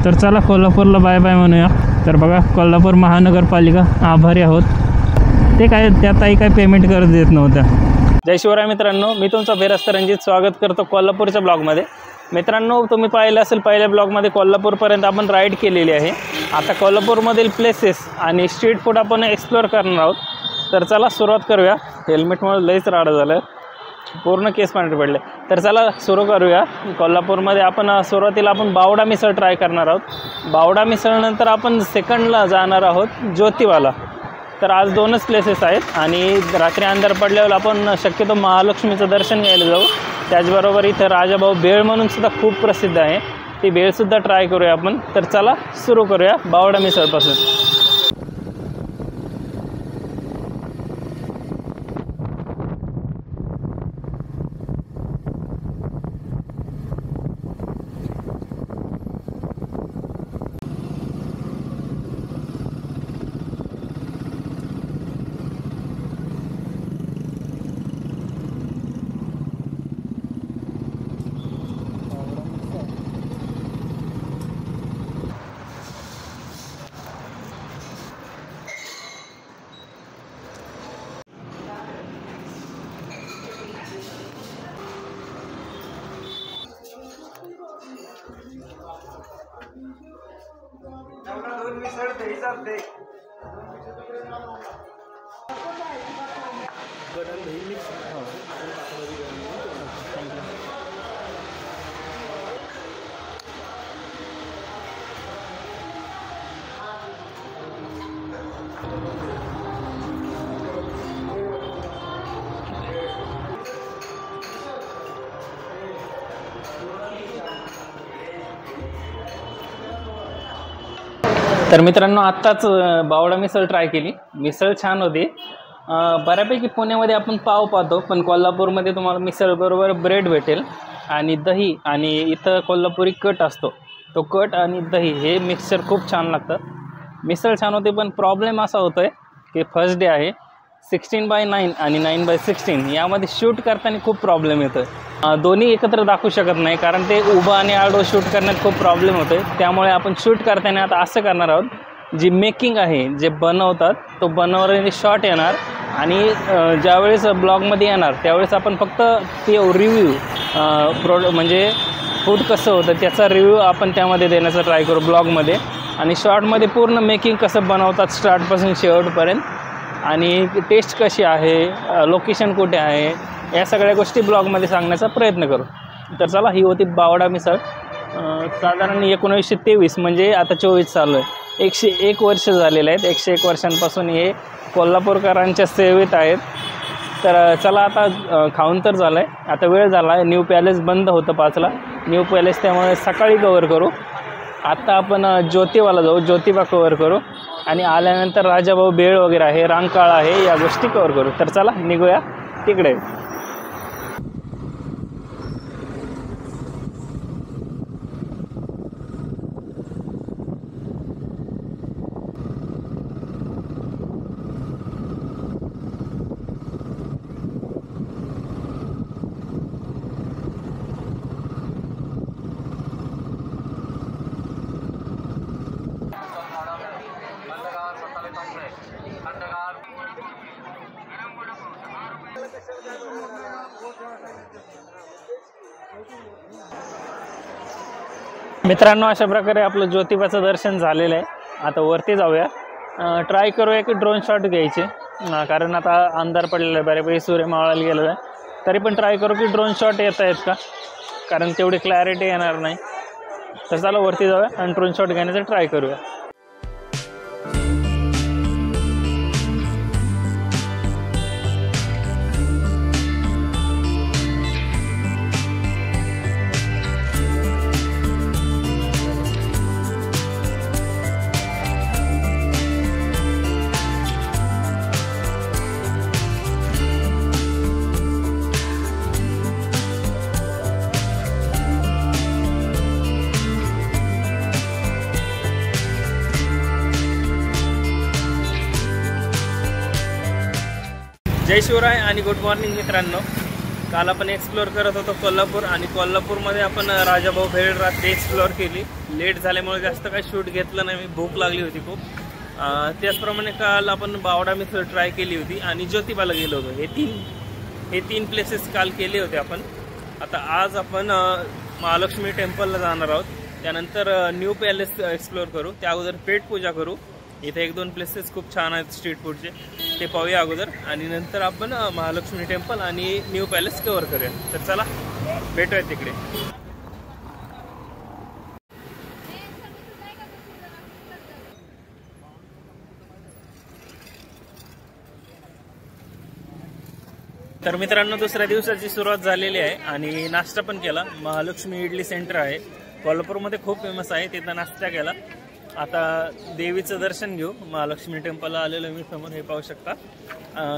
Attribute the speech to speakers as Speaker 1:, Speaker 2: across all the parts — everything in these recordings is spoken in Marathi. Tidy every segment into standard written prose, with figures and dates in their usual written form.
Speaker 1: तर चला कोल्हापूरला बाय बाय म्हणूया। तर बघा कोल्हापूर महानगरपालिका आभारी आहोत, ते काय त्या ताई काय पेमेंट करत देत नव्हत्या। जय शिवराय मित्रांनो, मी तुमचा बेरस्त रणजित स्वागत करतो कोल्हापूरच्या ब्लॉगमध्ये। मित्रांनो तुम्ही पाहिलं असेल पहिल्या ब्लॉगमध्ये कोल्हापूरपर्यंत आपण राईड केलेली आहे। आता कोल्हापूरमधील प्लेसेस आणि स्ट्रीट फूड आपण एक्सप्लोअर करणार आहोत। तर चला सुरुवात करूया। हेल्मेटमुळे लईच राडा झालं, पूर्ण केस पांढरे पडले। तर चला सुरू करूया। कोल्हापूरमध्ये आपण सुरुवातीला आपण बावडा मिसळ ट्राय करणार आहोत। बावडा मिसळनंतर आपण सेकंडला जाणार आहोत ज्योतिबाला। तर आज दोनच प्लेसेस आहेत आणि रात्री अंधार पडल्यावर आपण शक्यतो महालक्ष्मीचं दर्शन घ्यायला जाऊ। त्याचबरोबर इथं राजाभाऊ भेळ म्हणून सुद्धा खूप प्रसिद्ध आहे, ती भेळसुद्धा ट्राय करूया आपण। तर चला सुरू करूया बावडा मिसळपासून। तर मित्रांनो आत्ताच बावडा मिसळ ट्राय केली, मिसळ छान होती। बऱ्यापैकी पुण्यामध्ये आपण पाव पाहतो, पण कोल्हापूरमध्ये तुम्हाला मिसळ बरोबर ब्रेड भेटेल आणि दही, आणि इथं कोल्हापुरी कट असतो, तो कट आणि दही हे मिक्सचर खूप छान लागतं। मिसळ छान होते, पण प्रॉब्लेम असा होतो आहे की फर्स्ट डे आहे, 16:9 आणि 9:16 यामध्ये शूट करताना खूप प्रॉब्लेम येतो आहे। दोन्ही एकत्र दाखवू शकत नाही, कारण ते उभं आणि आडवं शूट करण्यात खूप प्रॉब्लेम होतो आहे। त्यामुळे आपण शूट करताना आता असं करणार आहोत, जी मेकिंग आहे, जे बनवतात तो बनवणारे शॉट येणार आणि ज्यावेळेस ब्लॉगमध्ये येणार त्यावेळेस आपण फक्त ते रिव्ह्यू म्हणजे फूड कसं होतं त्याचा रिव्ह्यू आपण त्यामध्ये देण्याचा ट्राय करू ब्लॉगमध्ये, आणि शॉर्टमध्ये पूर्ण मेकिंग कसं बनवतात स्टार्टपासून शेवटपर्यंत, आणि टेस्ट कशी आहे, लोकेशन कुठे आहे, या सगळ्या गोष्टी ब्लॉगमध्ये सांगण्याचा प्रयत्न करू। तर चला, ही होती बावडा मिसळ। साधारण 1923 म्हणजे आता 24 चालू आहे, 101 वर्ष झालेले आहेत। 101 वर्षांपासून हे कोल्हापूरकरांच्या सेवेत आहेत। तर चला आता खाऊन तर झालं आहे, आता वेळ झाला आहे। न्यू पॅलेस बंद होतं 5ला, न्यू पॅलेस, त्यामुळे सकाळी कवर करू। आत्ता आपण ज्योतिबाला जाऊ, ज्योतिबा कवर करू, आणि आल्यानंतर राजाभाऊ भेळ वगैरे आहे, रांकाळ आहे, या गोष्टी कवर करू। तर चला निघूया तिकडे। मित्रांनो अशा प्रकारे आपलं ज्योतिबाचं दर्शन झालेलं आहे। आता वरती जाऊया, ट्राय करूया की ड्रोन शॉट घ्यायचे, कारण आता अंधार पडलेला आहे, बऱ्यापैकी सूर्य मावळायला गेलेला आहे। तरी पण ट्राय करू की ड्रोन शॉट येत आहेत का, कारण तेवढी क्लॅरिटी येणार नाही। तर चला वरती जाऊया आणि ड्रोन शॉट घेण्याचा ट्राय करूया। जय शिवराय आणि गुड मॉर्निंग मित्रांनो। काल आपण एक्सप्लोअर करत होतो कोल्हापूर, आणि कोल्हापूरमध्ये आपण राजाभाऊ भेळ रात्री एक्सप्लोअर केली. लेट झाल्यामुळे जास्त काही शूट घेतलं नाही, मी भूक लागली होती खूप. त्याचप्रमाणे काल आपण बावडा मिसळ ट्राय केली होती आणि ज्योतिबाला गेलो होतो. हे तीन प्लेसेस काल केले होते आपण. आता आज आपण महालक्ष्मी टेम्पलला जाणार आहोत. त्यानंतर न्यू पॅलेस एक्सप्लोअर करू. त्या अगोदर पेट पूजा करू. इथे 1-2 प्लेसेस खूप छान आहेत स्ट्रीट फूडचे, ते पाहूया अगोदर, आणि नंतर आपण महालक्ष्मी टेम्पल आणि न्यू पॅलेस कव्हर करूया. तर चला भेटूया तिकडे. तर मित्रांनो, दुसऱ्या दिवसाची सुरुवात झालेली आहे आणि नाश्ता पण केला. महालक्ष्मी इडली सेंटर आहे, कोल्हापूरमध्ये खूप फेमस आहे. तिथं नाश्ता केला. आता देवीचं दर्शन घेऊ. महालक्ष्मी टेम्पलला आलेलो मी, समोर हे पाहू शकता.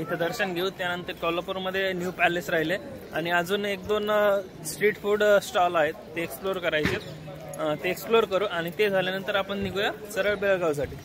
Speaker 1: इथं दर्शन घेऊ. त्यानंतर कोल्हापूरमध्ये न्यू पॅलेस राहिले आणि अजून 1-2 स्ट्रीट फूड स्टॉल आहेत, ते एक्सप्लोअर करायचे. ते एक्सप्लोअर करू आणि ते झाल्यानंतर आपण निघूया सरळ बेळगावसाठी.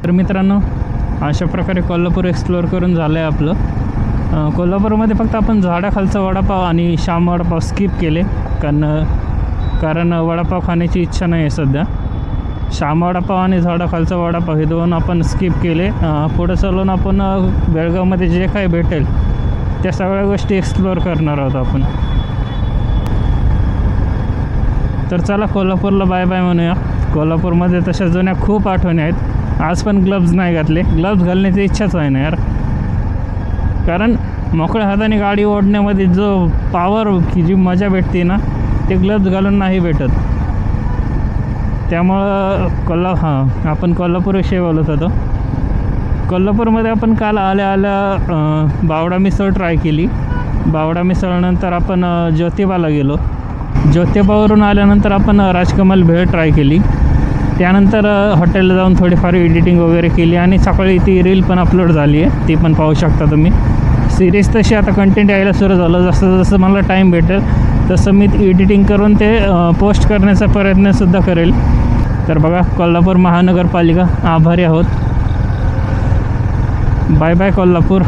Speaker 1: तर मित्रांनो, अशा प्रकारे कोल्हापूर एक्सप्लोअर करून झालं आहे आपलं. कोल्हापूरमध्ये फक्त आपण झाडाखालचा वडापाव आणि श्याम वडापाव स्किप केले, कारण वडापाव खाण्याची इच्छा नाही आहे सध्या. श्याम वडापाव आणि झाडाखालचा वडापाव हे 2 आपण स्किप केले. पुढं चालून आपण बेळगावमध्ये जे काही भेटेल त्या सगळ्या गोष्टी एक्सप्लोअर करणार आहोत आपण. तर चला कोल्हापूरला बाय बाय म्हणूया. कोल्हापूरमध्ये तशा जुन्या खूप आठवणी आहेत. आज पण ग्लव्ज नाही घातले. ग्लव्ज घालण्याची इच्छाच आहे ना यार, कारण मोकळ्या हाताने गाडी ओढण्यामध्ये जो पॉवर की जी मजा भेटते ना, ते ग्लव्ज घालून नाही भेटत. त्यामुळं आपण कोल्हापूरविषयी बोलत होतो. कोल्हापूरमध्ये आपण काल आल्या बावडा मिसळ ट्राय केली. बावडा मिसळनंतर आपण ज्योतिबाला गेलो. ज्योतिबावरून आल्यानंतर आपण राजकमल भेळ ट्राय केली. त्यानंतर हॉटेलला जाऊन थोडीफार एडिटिंग वगैरे केली आणि सकाळी ती रील पण अपलोड झाली आहे, ती पण पाहू शकता तुम्ही. सिरीज तशी आता कंटेंट यायला सुरू झालं. जसं जसं मला टाईम भेटेल तसं मी एडिटिंग करून ते पोस्ट करण्याचा प्रयत्नसुद्धा करेल. तर बघा, कोल्हापूर महानगरपालिका आभारी आहोत. Bye bye Kolhapur.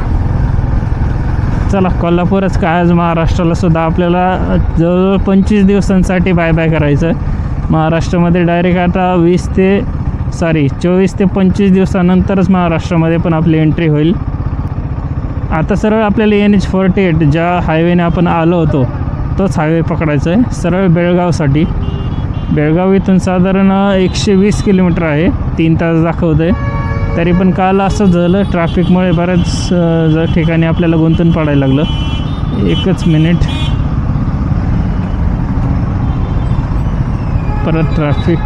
Speaker 1: चला, कोल्हापूरच काय, आज महाराष्ट्राला सुद्धा आपल्याला जवळजवळ 25 दिवसांसाठी बाय बाय करायचं आहे. महाराष्ट्रामध्ये डायरेक्ट आता 24 ते 25 दिवसानंतरच महाराष्ट्रामध्ये पण आपली एंट्री होईल. आता सरळ आपल्याला NH48 ज्या हायवेने आपण आलो होतो तोच हायवे पकडायचा आहे, सरळ बेळगावसाठी. बेळगाव इथून साधारण 120 किलोमीटर आहे. 3 तास दाखवतं आहे. तरी पण काल असं झालं, ट्रॅफिकमुळे बऱ्याच ठिकाणी आपल्याला गुंतून पडायला लागलं. एकच मिनिट, परत ट्रॅफिक.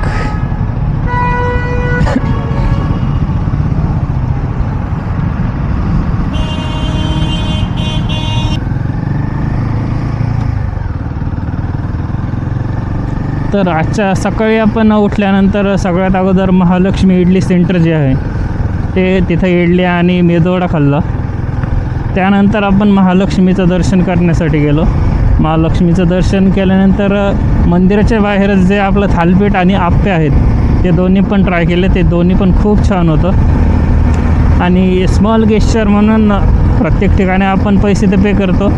Speaker 1: तर आजच्या सकाळी आपण उठल्यानंतर सगळ्यात अगोदर महालक्ष्मी इडली सेंटर जे आहे ते तिथं इडली आणि मेदूवडा खाल्ला. त्यानंतर आपण महालक्ष्मीचं दर्शन करण्यासाठी गेलो. महालक्ष्मीचं दर्शन केल्यानंतर मंदिराच्या बाहेरच जे आपलं थालपीठ आणि आप्पे आहेत ते दोन्ही पण ट्राय केले. ते दोन्ही पण खूप छान होतं. आणि स्मॉल गेस्चर म्हणून प्रत्येक ठिकाणी आपण पैसे तर पे करतो,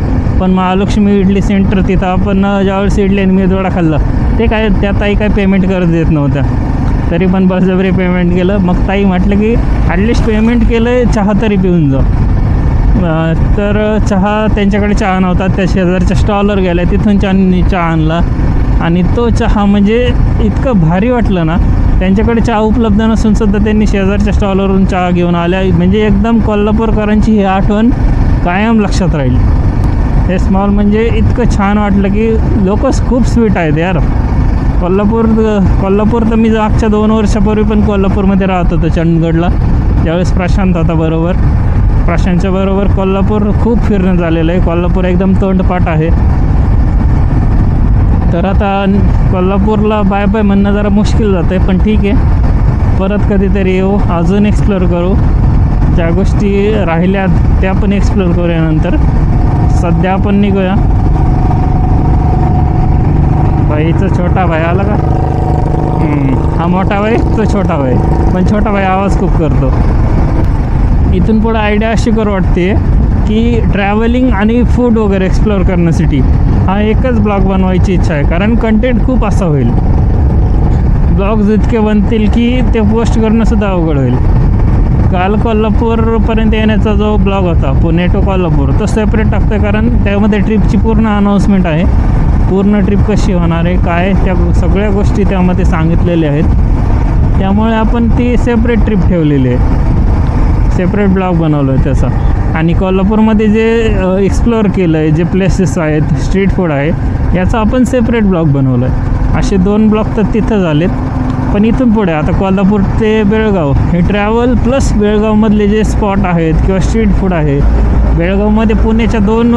Speaker 1: पण महालक्ष्मी इडली सेंटर तिथं आपण ज्यावेळेस इडली आणि मेदूवडा खाल्ला ते काय, त्या ताई काय पेमेंट करत देत नव्हत्या. तरी पण बळजबरी पेमेंट केलं. मग ताई म्हटलं की ॲटलिस्ट पेमेंट केलं, चहा तरी पिऊन जाऊ. तर चहा त्यांच्याकडे चहा नव्हता. त्या शेजारच्या स्टॉलवर गेल्या, तिथून चहा आणला आणि तो चहा म्हणजे इतकं भारी वाटलं ना. त्यांच्याकडे चहा उपलब्ध नसूनसुद्धा त्यांनी शेजारच्या स्टॉलवरून चहा घेऊन आल्या. म्हणजे एकदम कोल्हापूरकरांची ही आठवण कायम लक्षात राहील. हे स्मॉल म्हणजे इतकं छान वाटलं की लोक खूप स्वीट आहेत यार. कोल्हापूर तर मी मागच्या 2 वर्षापूर्वी पण कोल्हापूरमध्ये राहत होतो, चंदगडला, ज्यावेळेस प्रशांत होता बरोबर. प्राशांच्या बरोबर कोल्हापूर खूप फिरणं झालेलं आहे. कोल्हापूर एकदम तोंडपाठ आहे. तर आता कोल्हापूरला बाय बाय म्हणणं जरा मुश्किल जातं आहे, पण ठीक आहे, परत कधीतरी येऊ, अजून एक्सप्लोअर करू. ज्या गोष्टी राहिल्यात त्या पण एक्सप्लोअर करूया नंतर. सध्या आपण निघूया. भाईचा छोटा भाई आला का? हा मोठा भाई, तो छोटा भाई, पण छोटा भाई आवाज खूप करतो. इथून पुढं आयडिया अशी करू वाटते की ट्रॅव्हलिंग आणि फूड वगैरे एक्सप्लोअर करण्यासाठी हा एकच ब्लॉग बनवायची इच्छा आहे, कारण कंटेंट खूप असा होईल. ब्लॉग्स इतके बनतील की ते पोस्ट करणंसुद्धा अवघड होईल. काल कोल्हापूरपर्यंत येण्याचा जो ब्लॉग होता पुणे टू कोल्हापूर, तो सेपरेट टाकतो आहे, कारण त्यामध्ये ट्रिपची पूर्ण अनाऊन्समेंट आहे. पूर्ण ट्रिप कशी होणार आहे, काय, त्या सगळ्या गोष्टी त्यामध्ये सांगितलेल्या आहेत. त्यामुळे आपण ती सेपरेट ट्रिप ठेवलेली आहे, सेपरेट ब्लॉग बनवलं आहे त्याचा. आणि कोल्हापूरमध्ये जे एक्सप्लोअर केलं आहे, जे प्लेसेस आहेत, स्ट्रीट फूड आहे, याचा आपण सेपरेट ब्लॉग बनवलं आहे. असे 2 ब्लॉग तर तिथं झालेत. पण इथून पुढे आता कोल्हापूर ते बेळगाव हे ट्रॅव्हल प्लस बेळगावमधले जे स्पॉट आहेत किंवा स्ट्रीट फूड आहे. बेळगावमध्ये पुण्याच्या 2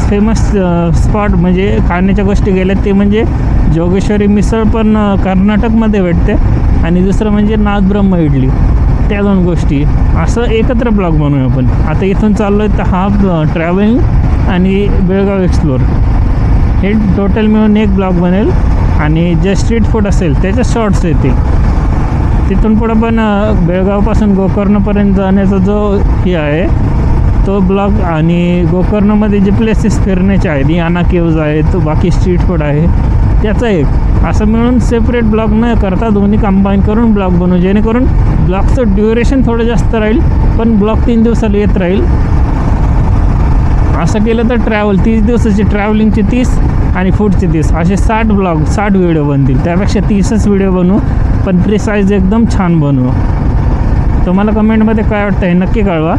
Speaker 1: फेमस स्पॉट म्हणजे खाण्याच्या गोष्टी गेल्या, ते म्हणजे जोगेश्वरी मिसळ पण कर्नाटकमध्ये भेटते, आणि दुसरं म्हणजे नाथब्रह्म इडली. त्या 2 गोष्टी असं एकत्र ब्लॉग बनवूया आपण. आता इथून चाललो आहे तर हा ट्रॅव्हलिंग आणि बेळगाव एक्सप्लोअर हे टोटल मिळून एक ब्लॉग बनेल. आणि जे स्ट्रीट फूड असेल त्याचे शॉर्ट्स येतील. तिथून पुढं पण बेळगावपासून गोकर्णपर्यंत जाण्याचा जो हे आहे तो ब्लॉग, आणि गोकर्णमध्ये जे प्लेसेस फिरण्याचे आहेत, याना केव्ज आहेत, बाकी स्ट्रीट फूड आहे, त्याचा एक असं मिळून सेपरेट ब्लॉग न करता दोन्ही कंबाईन करून ब्लॉग बनवू, जेणेकरून ब्लॉगचं ड्युरेशन थोडं जास्त राहील, पण ब्लॉग 3 दिवसाला येत राहील. असं केलं तर 30 दिवसाची ट्रॅव्हलिंगचे 30 आणि फूडचे 30 असे 60 ब्लॉग, 60 व्हिडिओ बनतील. त्यापेक्षा 30च व्हिडिओ बनवू, पण प्रिसाईज एकदम छान बनवू. तुम्हाला कमेंटमध्ये काय वाटतं हे नक्की कळवा.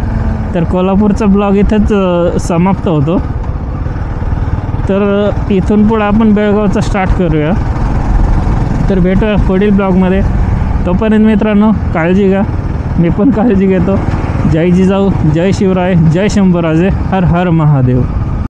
Speaker 1: तर कोल्हापूरचा ब्लॉग इथंच समाप्त होतो. तर इथून पुढं आपण बेळगावचा स्टार्ट करूया. तर भेटूया पुढील ब्लॉगमध्ये. तोपर्यंत मित्रांनो काळजी घ्या, मी पण काळजी घेतो. जय जिजाऊ, जय शिवराय, जय शंभूराजे, हर हर महादेव.